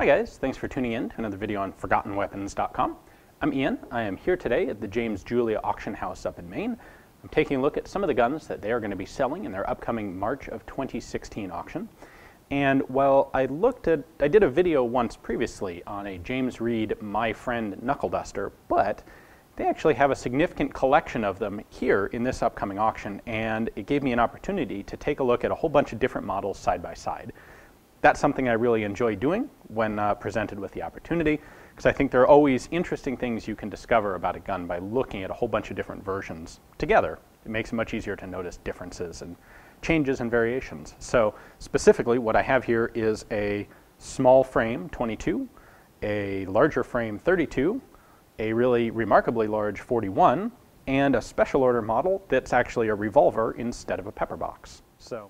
Hi guys, thanks for tuning in to another video on ForgottenWeapons.com. I'm Ian. I am here today at the James Julia Auction House up in Maine. I'm taking a look at some of the guns that they are going to be selling in their upcoming March of 2016 auction. And while I did a video once previously on a James Reid My Friend Knuckleduster, but they actually have a significant collection of them here in this upcoming auction, and it gave me an opportunity to take a look at a whole bunch of different models side by side. That's something I really enjoy doing when presented with the opportunity, because I think there are always interesting things you can discover about a gun by looking at a whole bunch of different versions together. It makes it much easier to notice differences and changes and variations. So specifically what I have here is a small frame 22, a larger frame 32, a really remarkably large 41, and a special order model that's actually a revolver instead of a pepper box. So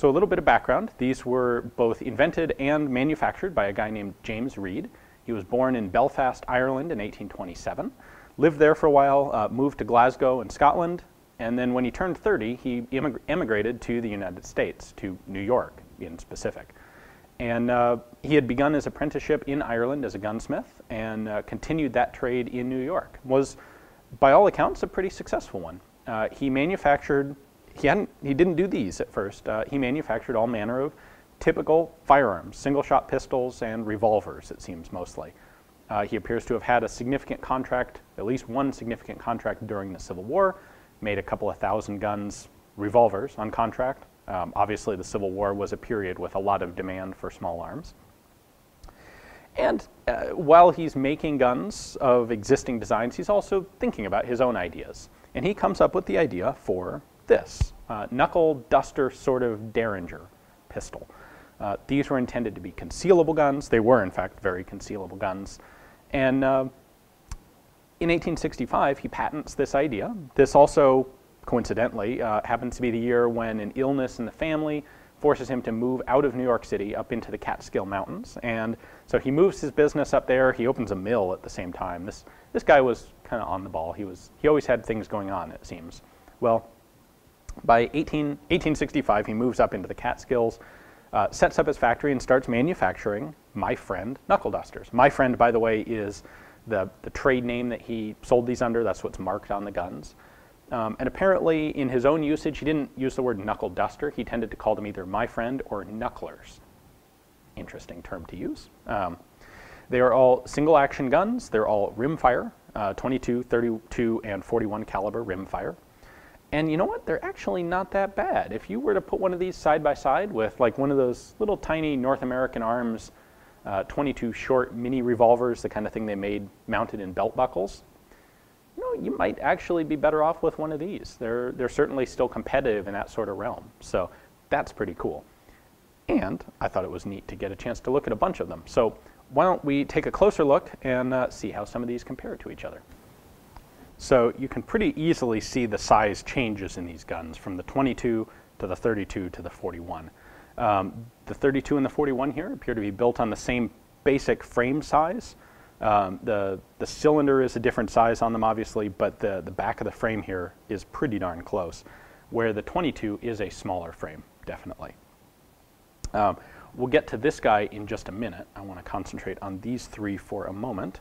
a little bit of background. These were both invented and manufactured by a guy named James Reid. He was born in Belfast, Ireland in 1827, lived there for a while, moved to Glasgow in Scotland, and then when he turned 30, he emigrated to the United States, to New York in specific. And he had begun his apprenticeship in Ireland as a gunsmith and continued that trade in New York. Was, by all accounts, a pretty successful one. He didn't do these at first. He manufactured all manner of typical firearms, single-shot pistols and revolvers, it seems mostly. He appears to have had a significant contract, at least one significant contract during the Civil War, made a couple of thousand guns, revolvers, on contract. Obviously, the Civil War was a period with a lot of demand for small arms. And while he's making guns of existing designs, he's also thinking about his own ideas. And he comes up with the idea for this knuckle duster sort of Derringer pistol. These were intended to be concealable guns. They were, in fact, very concealable guns. And in 1865, he patents this idea. This also, coincidentally, happens to be the year when an illness in the family forces him to move out of New York City up into the Catskill Mountains. And so he moves his business up there. He opens a mill at the same time. This guy was kind of on the ball. He always had things going on, it seems. Well, by 1865, he moves up into the Catskills, sets up his factory, and starts manufacturing My Friend Knuckledusters. My Friend, by the way, is the trade name that he sold these under. That's what's marked on the guns. And apparently, in his own usage, he didn't use the word knuckleduster. He tended to call them either My Friend or Knucklers. Interesting term to use. They are all single-action guns. They're all rimfire, 22, 32, and 41 caliber rimfire. And you know what? They're actually not that bad. If you were to put one of these side by side with like one of those little tiny North American Arms 22 short mini revolvers, the kind of thing they made mounted in belt buckles, you know, you might actually be better off with one of these. They're certainly still competitive in that sort of realm. So that's pretty cool. And I thought it was neat to get a chance to look at a bunch of them. So why don't we take a closer look and see how some of these compare to each other. So you can pretty easily see the size changes in these guns from the 22 to the 32 to the 41. The 32 and the 41 here appear to be built on the same basic frame size. The cylinder is a different size on them, obviously, but the back of the frame here is pretty darn close, where the 22 is a smaller frame, definitely. We'll get to this guy in just a minute. I want to concentrate on these three for a moment.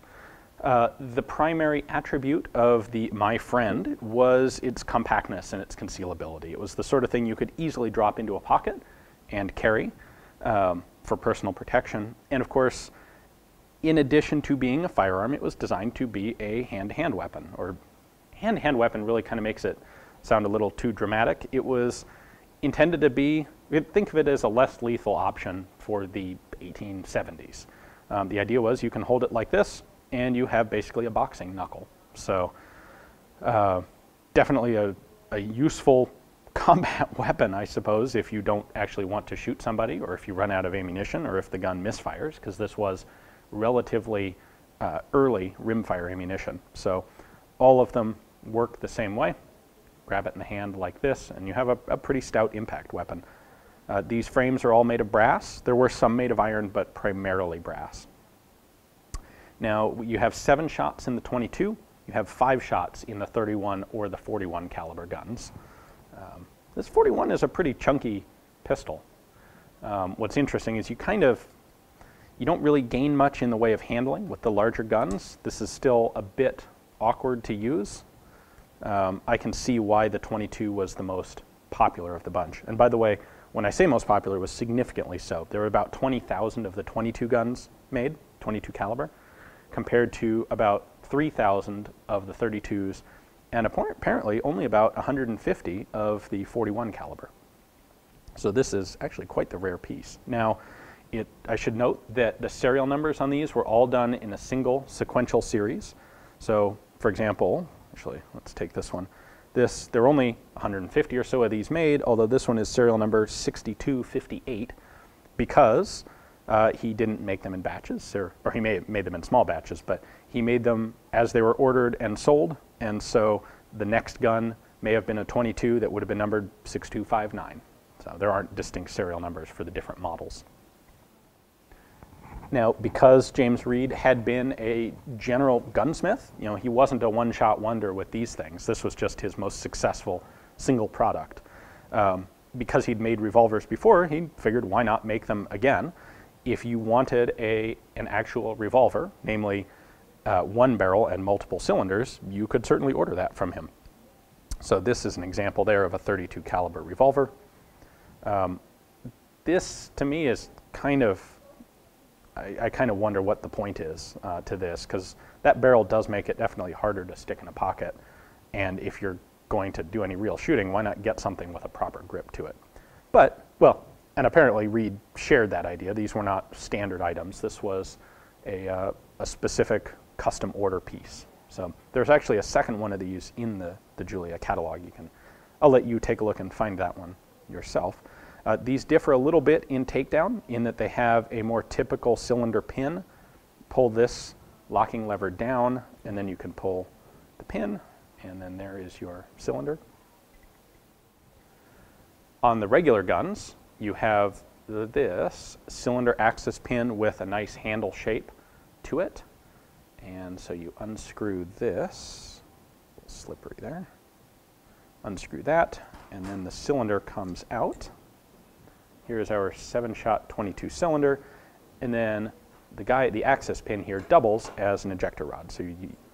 The primary attribute of the My Friend was its compactness and its concealability. It was the sort of thing you could easily drop into a pocket and carry for personal protection. And of course, in addition to being a firearm, it was designed to be a hand-to-hand weapon. Or hand-to-hand weapon really kind of makes it sound a little too dramatic. It was intended to be, think of it as a less lethal option for the 1870s. The idea was you can hold it like this, and you have basically a boxing knuckle. So definitely a useful combat weapon, I suppose, if you don't actually want to shoot somebody, or if you run out of ammunition, or if the gun misfires, because this was relatively early rimfire ammunition. So all of them work the same way. Grab it in the hand like this, and you have a pretty stout impact weapon. These frames are all made of brass. There were some made of iron, but primarily brass. Now, you have 7 shots in the 22. You have 5 shots in the 31 or the 41 caliber guns. This 41 is a pretty chunky pistol. What's interesting is you You don't really gain much in the way of handling with the larger guns. This is still a bit awkward to use. I can see why the 22 was the most popular of the bunch. And by the way, when I say most popular, it was significantly so. There were about 20,000 of the 22 guns made, 22 caliber, compared to about 3,000 of the 32s, and apparently only about 150 of the 41 caliber. So this is actually quite the rare piece. Now, I should note that the serial numbers on these were all done in a single sequential series. So, for example, actually, let's take this one. There are only 150 or so of these made, although this one is serial number 6258 because he didn't make them in batches, or he may have made them in small batches, but he made them as they were ordered and sold, and so the next gun may have been a 22 that would have been numbered 6259. So there aren't distinct serial numbers for the different models. Now, because James Reid had been a general gunsmith, he wasn't a one-shot wonder with these things. This was just his most successful single product. Because he'd made revolvers before, he figured why not make them again. If you wanted an actual revolver, namely one barrel and multiple cylinders, you could certainly order that from him. So this is an example there of a 32 caliber revolver. This, to me, is kind of, I kind of wonder what the point is to this, because that barrel does make it definitely harder to stick in a pocket. And if you're going to do any real shooting, why not get something with a proper grip to it? But, well, and apparently Reid shared that idea. These were not standard items. This was a specific custom order piece. So there's actually a second one of these in the Julia catalog. I'll let you take a look and find that one yourself. These differ a little bit in takedown in that they have a more typical cylinder pin. Pull this locking lever down, and then you can pull the pin, and then there is your cylinder. On the regular guns, you have this cylinder access pin with a nice handle shape to it. And so you unscrew this, a little slippery there, unscrew that, and then the cylinder comes out. Here's our 7-shot 22 cylinder, and then the access pin here doubles as an ejector rod. So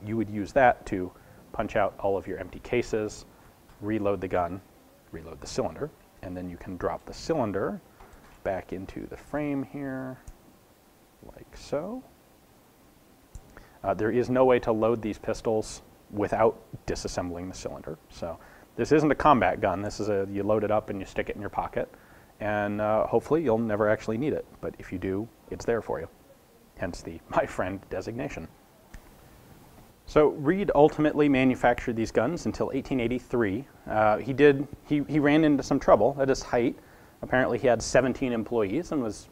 you would use that to punch out all of your empty cases, reload the gun, reload the cylinder, and then you can drop the cylinder back into the frame here, like so. There is no way to load these pistols without disassembling the cylinder. So this isn't a combat gun. This is you load it up and you stick it in your pocket, and hopefully you'll never actually need it. But if you do, it's there for you. Hence the my friend designation. So Reid ultimately manufactured these guns until 1883. He ran into some trouble at his height. Apparently he had 17 employees and was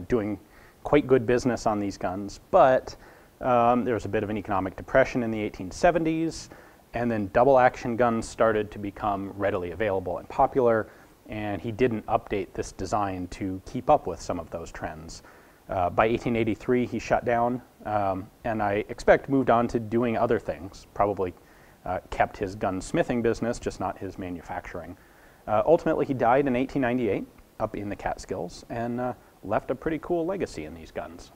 doing quite good business on these guns, but there was a bit of an economic depression in the 1870s, and then double action guns started to become readily available and popular, and he didn't update this design to keep up with some of those trends. By 1883, he shut down, and I expect moved on to doing other things, probably kept his gunsmithing business, just not his manufacturing. Ultimately, he died in 1898 up in the Catskills, and left a pretty cool legacy in these guns.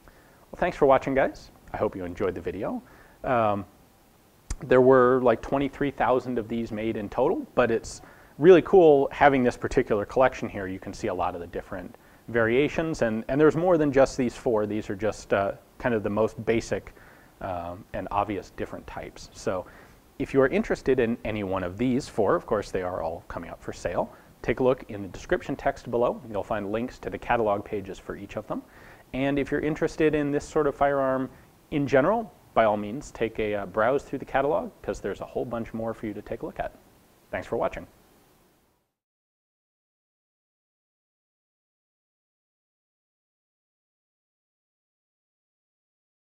Well, thanks for watching, guys. I hope you enjoyed the video. There were like 23,000 of these made in total, but it's really cool having this particular collection here. You can see a lot of the different variations, and there's more than just these 4. These are just kind of the most basic and obvious different types. So if you are interested in any one of these 4, of course they are all coming up for sale, take a look in the description text below. You'll find links to the catalog pages for each of them. And if you're interested in this sort of firearm in general, by all means, take a browse through the catalog, because there's a whole bunch more for you to take a look at. Thanks for watching.